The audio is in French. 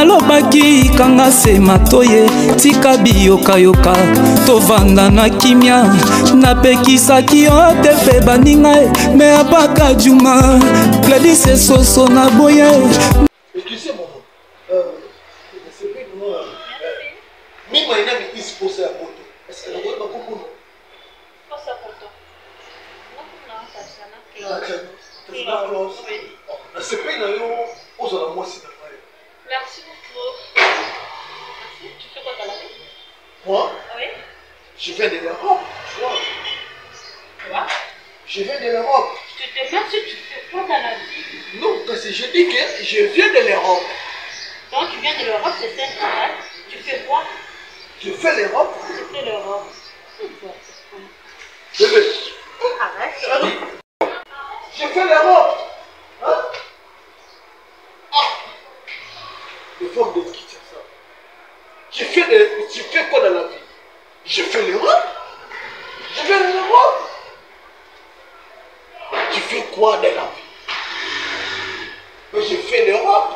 nalobaki kanga se matoye tika biyokayoka tovanda na kimia napekisaki yo te mpe baninga me apaka juma Gladys Soso na boye. Excusez moi, c'est pas noir. Mais moi, il a mis ici pour ça à photo. Est-ce que la voix va comprendre? Pas ça photo. Non, ça c'est pas une aux moi c'est merci beaucoup. Merci. Tu fais quoi dans la vie? Moi? Oui. Je viens de l'Europe. Quoi? Je viens de l'Europe. Je te demande si tu fais quoi dans la vie? Non, parce que je dis que je viens de l'Europe. Donc tu viens de l'Europe, c'est ça, hein? Tu fais quoi? Je fais l'Europe. Je fais l'Europe. Bébé. Arrête. Je fais l'Europe. Hein? Les femmes de qui c'est ça? Tu fais quoi dans la vie? Je fais l'Europe. Je viens de l'Europe. Tu fais quoi dans la vie? Mais je fais l'Europe.